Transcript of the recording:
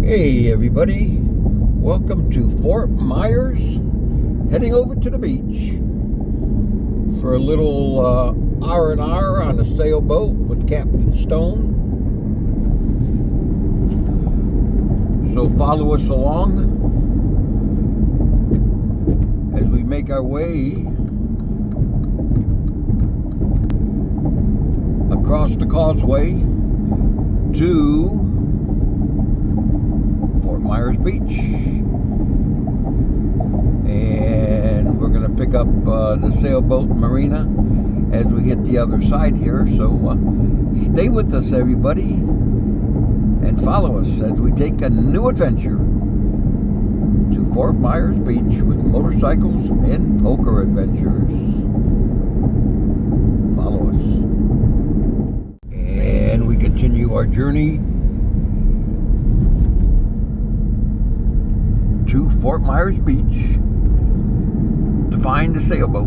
Hey everybody, welcome to Fort Myers, heading over to the beach for a little R&R on a sailboat with Captain Stone. So follow us along as we make our way across the causeway to Fort Myers Beach, and we're going to pick up the sailboat marina as we hit the other side here. So stay with us, everybody, and follow us as we take a new adventure to Fort Myers Beach with motorcycles and poker adventures. Follow us, and we continue our journey to Fort Myers Beach to find the sailboat.